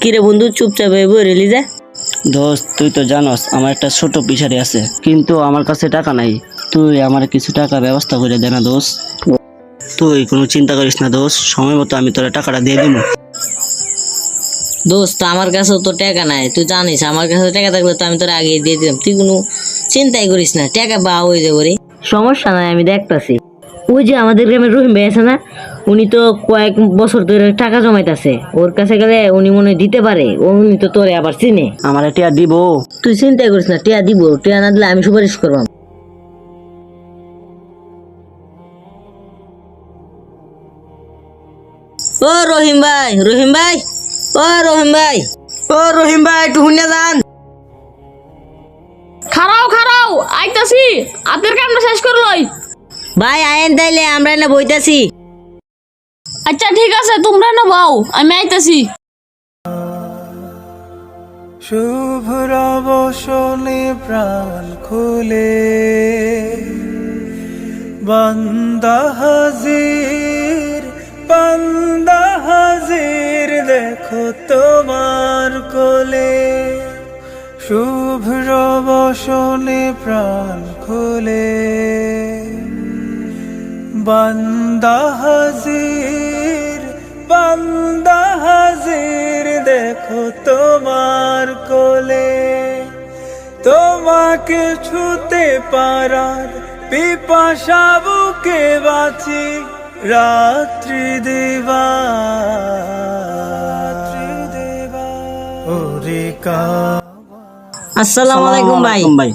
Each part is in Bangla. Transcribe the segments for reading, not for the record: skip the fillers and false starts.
কিরে বন্ধু চুপচাপ বই রেলি যা। দোস্ত তুই তো জানোস আমার একটা ছোট পিছারি আছে, কিন্তু আমার কাছে টাকা নাই। তুই আমার কিছু টাকা ব্যবস্থা করে দে না দোস্ত। তুই কোনো চিন্তা করিস না দোস্ত, সময় মতো আমি তোরা টাকাটা দিয়ে দিব। দোস্ত আমার কাছেও তো টাকা নাই, তুই জানিস আমার কাছে টাকা থাকলে তো আমি তোর আগে দিয়ে দিতাম। তুই কোনো চিন্তাই করিস না, টাকা বা হয়ে যাবো রে, সমস্যা নাই, আমি দেখতাছি। ওই যে আমাদের গ্রামের রহিম ভাই আছে না, উনি তো কয়েক বছর ধরে টাকা জমাইতেছে, ওর কাছে গেলে উনি মনে হয় দিতে পারে। উনি তো তোরে আবার চিনে। আমার এটা দিব। তুই চিন্তাই করিস না, টিয়া দিব। টিয়া না দিলে আমি সুপারিশ করবাম। ও রহিম ভাই, রহিম ভাই, ও রহিম ভাই, ও রহিম ভাই, একটু শুনে যান। খারাও খারাও আইতাছি, আদের কামটা শেষ করলই। ভাই আয়েন তাইলে, আমরা না বইতাছি। আচ্ছা ঠিক আছে, তোমরা না বাও, আমি আইতাছি। শুভ্র বসনে প্রাণ খুলে বান্দা হাজির, বান্দা হাজির, দেখো তোমার কোলে। শুভ্র বসনে প্রাণ খুলে বান্দা হাজির, বান্দা হাজির, দেখো তোমার কোলে। তোমাকে ছুতে পারার পিপাসা বুকে বাঁচি রাত্রি দেবা, ওরে কা। আসসালামু আলাইকুম ভাই। ভাই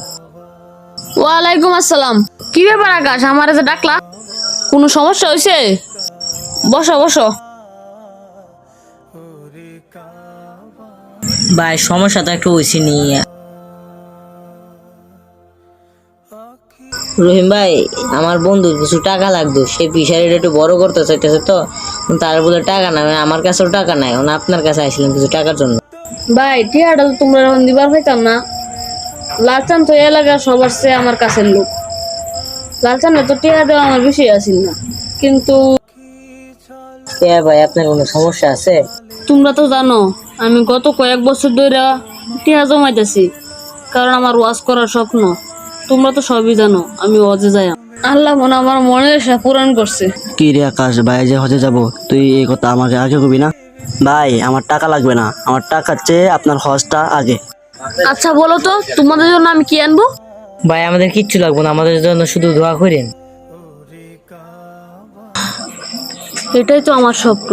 ওয়ালাইকুম আসসালাম। কি ব্যাপার আকাশ, আমারে যে ডাকলা? কোনো সমস্যা হয়েছে? বসো বসো। ভাই সমস্যা তো একটু হয়েছে নিয়ে। রহিম ভাই, আমার বন্ধুর কিছু টাকা লাগতো, সে ফিশারিটা একটু বড় করতে চাইতেছে, তো তার বলে টাকা নাই, আমার কাছেও টাকা নাই। আপনার কাছে আসছিলাম কিছু টাকার জন্য। ভাই টিয়াটা তো তোমরা এখন দিবার পাইতাম না। লালচান তো এলাকার সবার চেয়ে আমার কাছের লোক। লালচানে তো টিয়া দেওয়া আমার বেশি আসিল না, কিন্তু ভাই আপনার কোনো সমস্যা আছে? তোমরা তো জানো আমি গত কয়েক বছর ধরে টিয়া জমাইতেছি, কারণ আমার ওয়াজ করার স্বপ্ন। তোমরা তো সবই জানো আমি ওয়াজে যাই। আল্লাহ মনে আমার মনের আশা পূরণ করছে। কি রে আকাশ, ভাই যে হজে যাব, তুই এই কথা আমাকে আগে কবি না। ভাই আমার টাকা লাগবে না, আমার টাকার চেয়ে আপনার হজটা আগে। আচ্ছা বলো তো তোমাদের জন্য আমি কি আনবো? ভাই আমাদের কিচ্ছু লাগবে না, আমাদের জন্য শুধু দোয়া করেন। এটাই তো আমার স্বপ্ন।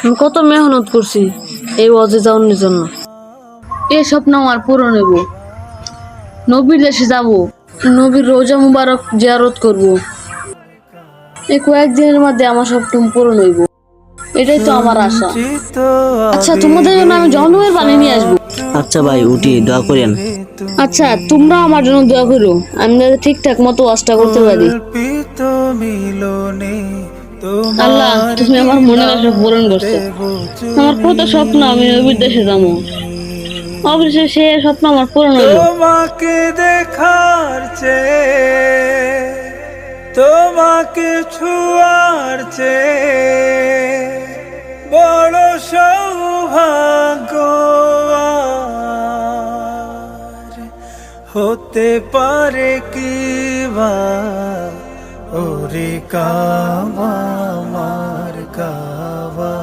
আমি কত মেহনত করছি এই ওয়াজে যাওয়ার জন্য। এই স্বপ্ন আমার পূরণ হইব। নবীর দেশে যাব, নবীর রোজা মুবারক জিয়ারত করব। এই কয়েকদিনের মধ্যে আমার স্বপ্ন পূরণ হইব, এটাই তো আমার আশা। আচ্ছা তোমাদের জন্য আমি জন্মের পানি নিয়ে আসবো। আচ্ছা ভাই উঠি, দোয়া করেন। আচ্ছা তোমরা আমার জন্য দোয়া করো, আমি যাতে ঠিকঠাক মতো ওয়াজটা করতে পারি। আল্লাহ তুমি আমার মনের আশা পূরণ করছো। আমার কত স্বপ্ন, আমি নবীর দেশে যাবো, অবশ্যই সে স্বপ্ন আমার পূরণ হলো। তোমাকে দেখার চেয়ে, তোমাকে ছুঁয়ার চেয়ে বড় সৌভাগ্য আর হতে পারে কি বা। ওরে কাবা আমার কাবা,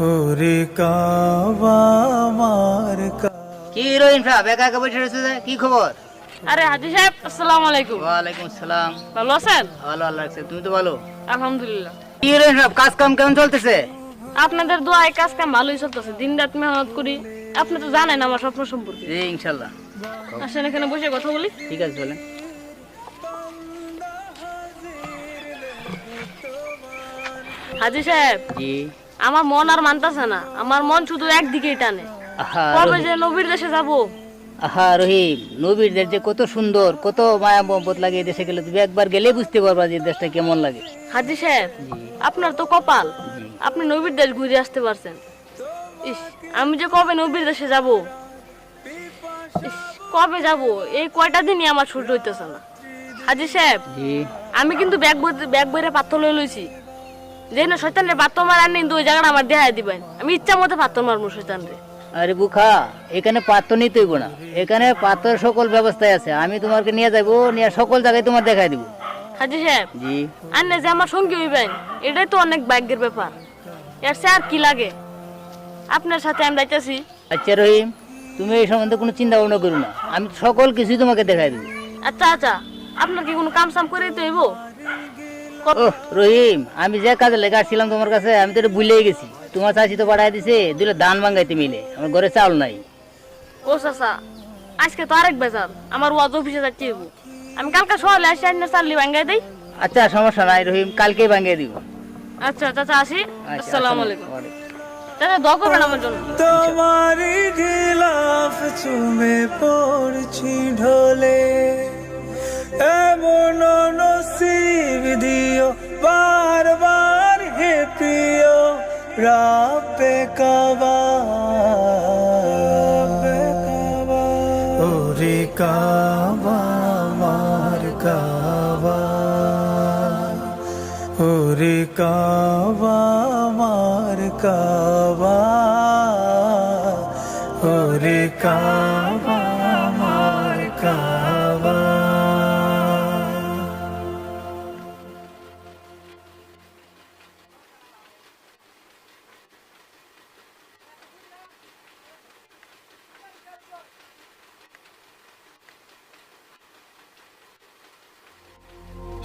ওরে কাবা আমার কাবা। কি রহিম সাহেব একা একা বসে রয়েছে যে? কি খবর? আরে হাজি সাহেব আসসালামু আলাইকুম। ওয়ালাইকুম আসসালাম। ভালো আছেন? ভালো আল্লাহ রাখছে, তুমি তো ভালো? আলহামদুলিল্লাহ। কি রহিম সাহেব কাজ কাম কেমন চলতেছে? আপনাদের দোয়ায় কাজ কাম ভালোই চলতেছে, দিন রাত মেহনত করি। আপনি তো জানেন আমার স্বপ্ন সম্পর্কে। জি ইনশাল্লাহ। আসেন এখানে বসে কথা বলি। ঠিক আছে চলেন। হাজি সাহেব জি। আমার মন আর মানতাছে না, আমার মন শুধু একদিকেই টানে। আহা কবে যে নবীর দেশে যাব। আহা রহিম, নবীর দেশ যে কত সুন্দর, কত মায়া মোহব্বত লাগে এই দেশে গেলে। তুমি একবার গেলে বুঝতে পারবা যে দেশটা কেমন লাগে। হাজি সাহেব আপনার তো কপাল, আপনি নবীর দেশ ঘুরে আসতে পারছেন। ইস আমি যে কবে নবীর দেশে যাব, ইস কবে যাব, এই কয়টা দিনই আমার সহ্য হইতেছে না। হাজি সাহেব জি। আমি কিন্তু ব্যাগ বইরে পাথর লয়ে লইছি, যে না শয়তানের পাথর মারার নিন ওই জায়গাটা আমার দেখাই দিবেন, আমি ইচ্ছা মতো পাথর মারবো শয়তানরে। আরে বুখা, এখানে পাত্র নিতে হইব না, এখানে পাত্রের সকল ব্যবস্থায় আছে। আমি তোমাকে নিয়ে যাবো, নিয়ে সকল জায়গায় তোমার দেখাই দিব। হাজি সাহেব, জি। আর না যে আমার সঙ্গী হইবেন এটাই তো অনেক ভাগ্যের ব্যাপার, এর সে আর কি লাগে। আপনার সাথে আমি যাইতেছি। আচ্ছা রহিম, তুমি এই সম্বন্ধে কোনো চিন্তা ভাবনা করো না, আমি সকল কিছুই তোমাকে দেখাই দেবো। আচ্ছা আচ্ছা, আপনার কি কোনো কাম সাম করে দিতে হইব? ও রহিম, আমি যে কাজে লেগে আসছিলাম তোমার কাছে, আমি তো এটা ভুলেই গেছি। তোমার চাষি তো পাঠাই দিছে দুলে ধান ভাঙ্গাইতে মিলে, আমার ঘরে চাউল নাই। ও চাচা, আজকে তো আরেক বেজার, আমার ওয়াজ অফিসে যাচ্ছি হইব। আমি কালকে সকালে আসি আর চাললি ভাঙ্গাই দেই। আচ্ছা সমস্যা নাই রহিম, কালকেই ভাঙ্গিয়ে দিব। আচ্ছা চাচা আসি, আচ্ছা, আসসালামু আলাইকুম। ওয়ালাইকুম। চাচা দোয়া করবেন আমার জন্য। তোমারি গিলাফ চুমে পড়ছি ঢলে, এমন নসিব দিও বারবার হে প্রিয় রাব্বে কাবা। ওরে কাবা আমার কাবা, ওরে কাবা আমার কাবা, ওরে কাবা আমার কাবা।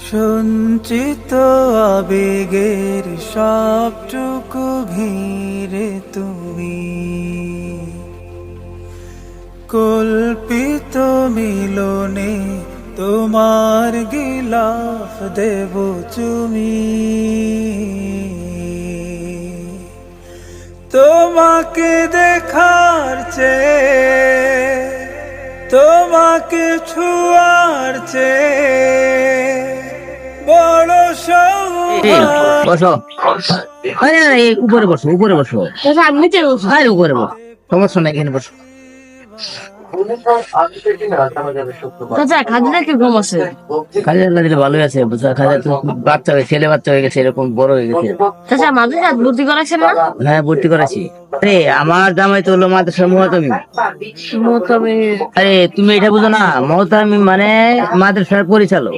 সঞ্চিত আবেগের সবটুকু ঘিরে তুমি, কল্পিত মিলনে তোমার গিলাফ দেব চুমি। তোমাকে দেখার চেয়ে, তোমাকে ছুঁয়ার চেয়ে বড় সৌভাগ্য। বসো, আরে আরে উপরে বসো, উপরে বসো। চাচা আমি নিচে বসি। আরে উপরে বসো, সমস্যা নাই, এখানে বসো। চাচা খাদিজা কি ঘুম আছে? কাজে দিলে ভালোই আছে, বুঝা খাজা তো বাচ্চা হয়ে ছেলে বাচ্চা হয়ে গেছে, এরকম বড় হয়ে গেছে। চাচা মাদ্রাসা ভর্তি করাছেন না? হ্যাঁ ভর্তি করেছি। আরে আমার জামাই তো হলো মাদ্রাসার মুহাতামিম। আরে তুমি এটা বুঝো না, মুহাতামিম মানে মাদ্রাসার পরিচালক।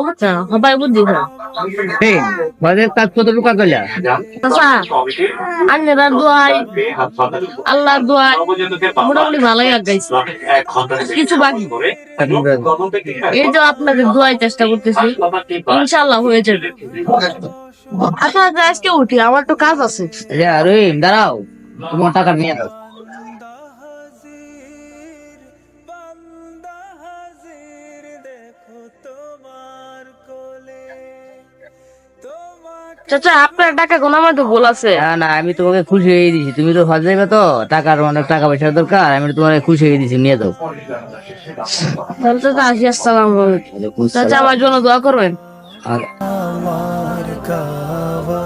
আচ্ছা সবাই বুঝছি স্যার। এই বাজে কাজ কতটুকু কইলা? চাচা আন্নার দোয়াই আল্লাহর দোয়াই মোটামুটি ভালোই আগাইছে, কিছু বাকি। এই যে আপনাদের দোয়াই চেষ্টা করতেছি, ইনশাআল্লাহ হয়ে যাবে। আচ্ছা আচ্ছা আজকে উঠি, আমার তো কাজ আছে। আরে দাঁড়াও, তোমার টাকা নিয়ে দাও। চাচা আপনার টাকা কোন আমার তো ভুল আছে। না না, আমি তোমাকে খুশি হয়ে দিছি, তুমি তো হজ যাবে তো, টাকার অনেক টাকা পয়সার দরকার, আমি তোমাকে খুশি হয়ে দিছি, নিয়ে দাও। তাহলে চাচা আসি, আসসালামু আলাইকুম। চাচা আমার জন্য দোয়া করবেন। আমার কাবা,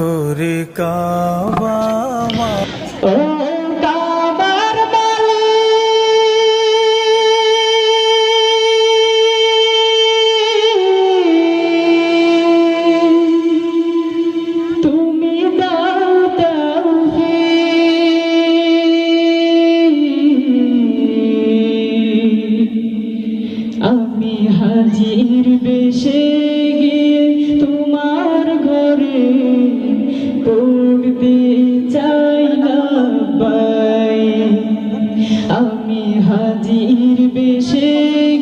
ওরে কাবা আমার আমি হাজির বেশে গিয়ে তোমার ঘরে পড়তে চাই না বাই। আমি হাজির বেশে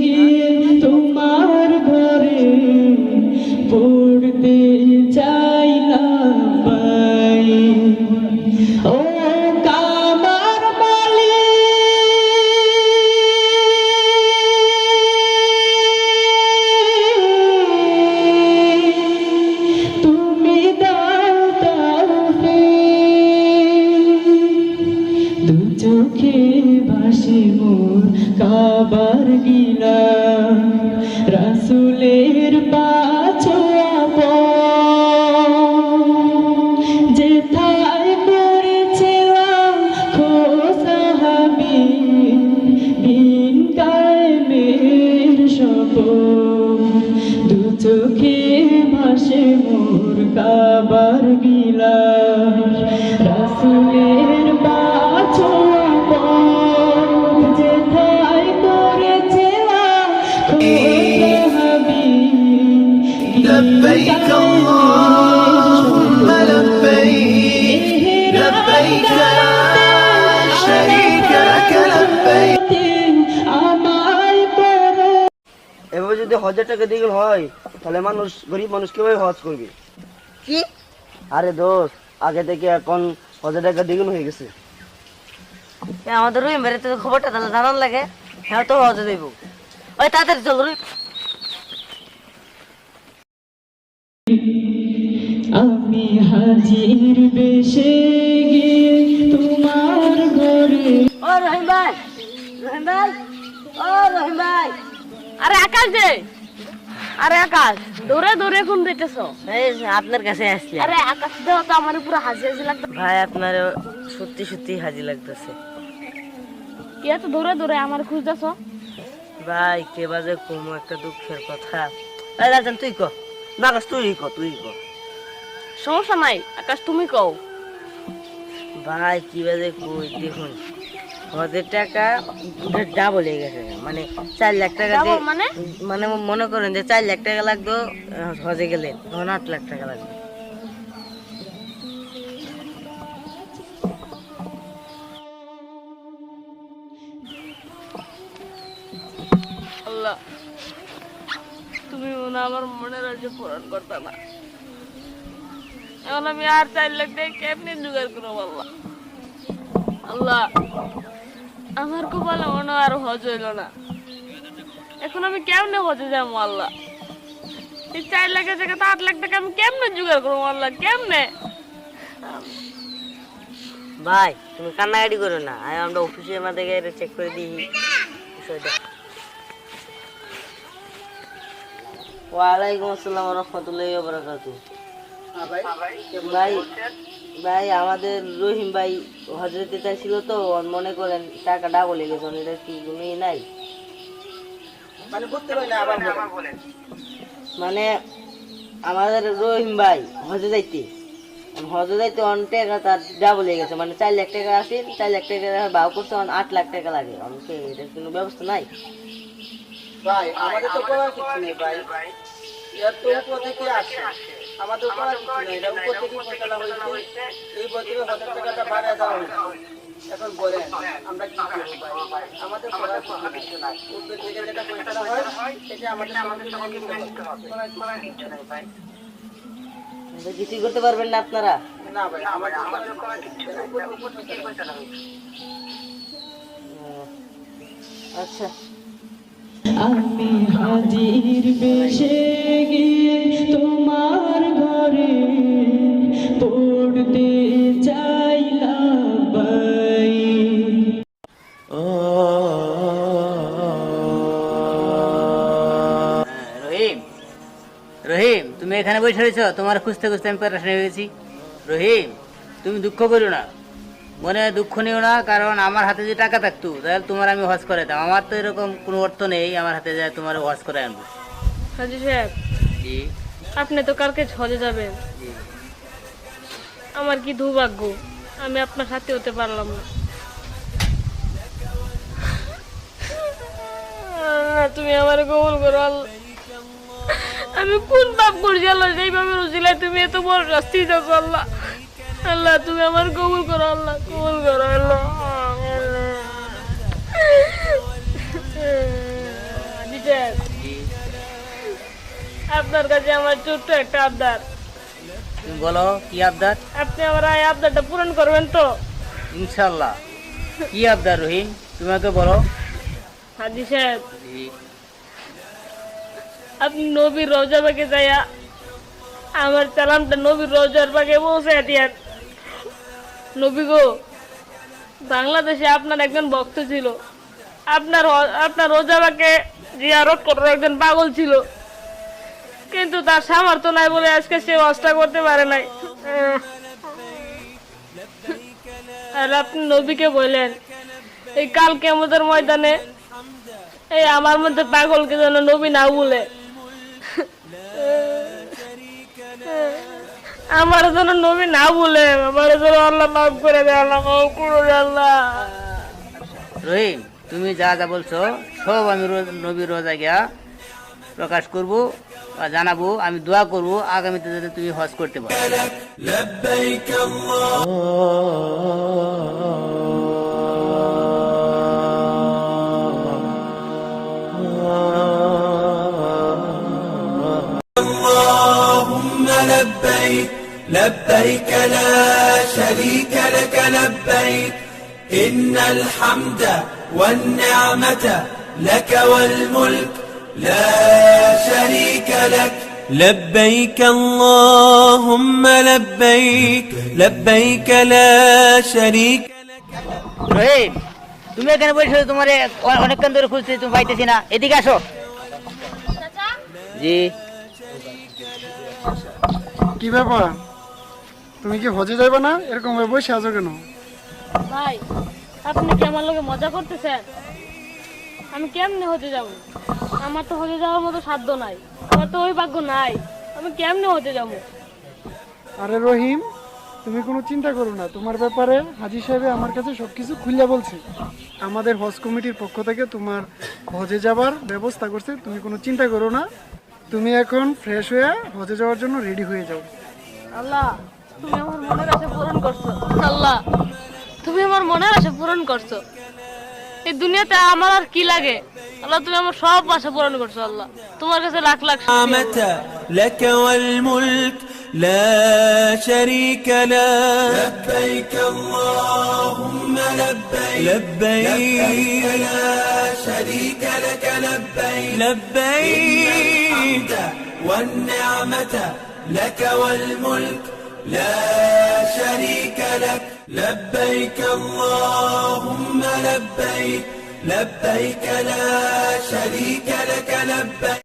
গিয়ে তোমার ঘরে পড়তে চাই না বাই। ও কামার মালিক, তুমি দাও তাওফিক, দু চোখে ভাসে মোর কাবার গিলা, রাসূলের পাছোয়া যেথায় পড়েছিলাম খোসাহাবি দিন কায়েমের শপথ, দু চোখে لبيك اللهم لبيك لبيك لا شريك لك لبيك আমায় করো এভাবে যদি হজের টাকা দ্বিগুণ হয় তাহলে মানুষ, গরিব মানুষ কিভাবে হজ করবে? কি আরে দোস্ত, আগে থেকে এখন হজের টাকা দ্বিগুণ হয়ে গেছে। আমাদের রহিম ভাইয়ের তো খবরটা তাহলে জানার লাগে, হ্যাঁ তো হজে দেবো। ওই তাড়াতাড়ি চল রহিম। আমি হাজির বেশে গিয়ে তোমার ঘরে ও রহিম ভাই, রহিম ভাই, ও রহিম ভাই। আরে আকাশ দে, আরে আকাশ দৌড়ে দৌড়ে কোন দিতেছ? এই যে আপনার কাছে আসছি। আরে আকাশ দেও তো আমার পুরো হাসি হাসি লাগতো। ভাই আপনার সত্যি সত্যি হাজি লাগতেছে। কি এত দৌড়ে দৌড়ে আমার খুঁজতেছ? ভাই কে বাজে কম একটা দুঃখের কথা। এই রাজন তুই কর। না আকাশ, তুই ক। সমস্যা নাই আকাশ, তুমি কও। ভাই কি বাজে কই দেখুন, হজের টাকা ডাবল হয়ে গেছে। মানে 4 লাখ টাকা দিয়ে, Double মানে? মানে মনে করেন যে 4 লাখ টাকা লাগতো হজে গেলেন, তখন 8 লাখ টাকা লাগবে। আল্লাহ, তুমি মনে হয় আমার মনের রাজ্য পূরণ করতে না। এখন আমি আর 4 লাখ টাকা কেমনি জোগাড় করবো? আল্লাহ আল্লাহ, আমার কপালে মনে হয় আর হজ হইল না। এখন আমি কেমনে হজে যাবো? আল্লাহ, এই 4 লাখের জায়গায় 8 লাখ টাকা আমি কেমনে জোগাড় করবো? আল্লাহ কেমনে? ভাই তুমি কান্নাকাটি করো না, আমরা অফিসে আমাদের চেক করে দিই বিষয়টা। ওয়ালাইকুম আসসালাম রহমতুল্লাহি ওয়া বারাকাতুহু। ভাই ভাই আমাদের রহিম ভাই হজরতে চাইছিল তো, মনে করেন টাকা ডাবল হয়ে গেছে। এটা কি কোনো নাই? মানে আমাদের রহিম ভাই হজে যাইতে অনেক টাকা তার ডাবল হয়ে গেছে। মানে 4 লাখ টাকা আছে, 4 লাখ টাকা ভাও করছে, 8 লাখ টাকা লাগে। আমাকে এটার কোনো ব্যবস্থা নাই? ভাই আমাদের তো করার কিছু নেই ভাই, এর তো উপর থেকে আসে, আমাদের করার কিছু নেই। এটা উপর থেকে ফয়সালা হয়েছে, এই উপর থেকে হজের টাকাটা বাড়ায় দেওয়া হয়েছে। এখন বলেন আমরা কি করবো ভাই? আমাদের করার কিছু নাই, উপর থেকে যেটা ফয়সালা হয় সেটা আমাদের সঙ্গে নিতে হবে। করার কিছু নেই ভাই। কিছুই করতে পারবেন না আপনারা? না ভাই, আমাদের করার কিছু নেই, উপর থেকে ফয়সালা হয়েছে। আচ্ছা, আমি হাজির বেশে গিয়ে তোমার ঘরে পড়তে চাইলাম ভাই। রহিম, রহিম তুমি এখানে বসে রয়েছ? তোমার খুঁজতে খুঁজতে আমি প্যারাশান হয়ে গেছি। রহিম, তুমি দুঃখ করো না, মনে দুঃখ নিও না, কারণ আমার হাতে যে টাকা থাকতো তাহলে তোমার আমি হজ করে দাম। আমার তো এরকম কোনো অর্থ নেই আমার হাতে যায় তোমার হজ করে আনবো। হাজি সাহেব, জি আপনি তো কালকে হজে যাবেন। জি। আমার কি দুর্ভাগ্য, আমি আপনার সাথে হতে পারলাম না। আল্লাহ, তুমি আমার কবুল করো। আল্লাহ, আমি কোন পাপ করছি? আল্লাহ, যেইভাবে রুজিলায় তুমি এত বড় শাস্তি দাও। আল্লাহ আল্লাহ, তুমি আমার কবুল করো। আল্লাহ কবুল করো। আল্লাহ হাজি সাহেব, আপনার কাছে আমার ছোট্ট একটা আবদার। তুমি বলো কি আবদার? আপনি আমার এই আবদারটা পূরণ করবেন তো? ইনশাল্লাহ। কি আবদার রহিম, তুমি আমাকে বলো। হাজি সাহেব, জি। আপনি নবীর রওজা বাগে যাইয়া আমার সালামটা নবীর রওজার বাগে পৌঁছে দিয়েন। নবী গো, বাংলাদেশে আপনার একজন ভক্ত ছিল, আপনার রোজা বাগে জিয়ারত করার একজন পাগল ছিল, কিন্তু তার সামর্থ্য নাই বলে আজকে সে হজটা করতে পারে নাই। আর আপনি নবীকে বললেন এই কাল কিয়ামতের ময়দানে এই আমার মধ্যে পাগলকে যেন নবী না বলে, আমার যেন নবী না বলে, আমার যেন আল্লাহ মাফ করে দেয়। আল্লাহ মাফ করে দেয়। আল্লাহ রহিম, তুমি যা যা বলছো সব আমি নবীর রোজা গিয়া প্রকাশ করব বা জানাবো। আমি দোয়া করব আগামীতে যাতে তুমি হজ করতে পারো। لبيك اللهم لبيك لبيك لا شريك لك لبيك إن الحمد والنعمة لك والملك لا شريك لك لبيك اللهم لبيك لبيك لا شريك রহিম, তুমি এখানে বসে তোমার অনেকক্ষণ ধরে খুঁজছি, তুমি পাইতেছি না, এদিকে আসো। জি, কি ব্যাপার, তুমি কি হজে যাবে না? এরকম ভাবে বসে আছো কেন? ভাই, আপনি কি আমার লগে মজা করতেছেন? আমি কেমনে হতে যাব? আমার তো হতে যাওয়ার মতো সাধ্য নাই, আমার তো ওই ভাগ্য নাই। আমি কেমনে হতে যাব? আরে রহিম, তুমি কোনো চিন্তা করো না, তোমার ব্যাপারে হাজী সাহেব আমার কাছে সবকিছু খুলে বলছে। আমাদের হজ কমিটির পক্ষ থেকে তোমার হজে যাবার ব্যবস্থা করছে, তুমি কোনো চিন্তা করো না। তুমি এখন ফ্রেশ হয়ে হজে যাওয়ার জন্য রেডি হয়ে যাও। আল্লাহ, তুমি আমার মনের আশা পূরণ করছো। আল্লাহ, তুমি আমার মনের আশা পূরণ করছো। এই দুনিয়াতে আমার আর কি লাগে? আল্লাহ, তুমি আমার সব আশা পূরণ করছো। আল্লাহ, তোমার কাছে লাখ লাখ শুকরিয়া। النعمة لك والملك لا شريك له لبيك اللهم لبيك لبيك لا شريك لك لبيك لبيك والنعمة لك والملك لا شريك لك لبيك اللهم لبيك لبيك لا شريك لك لبيك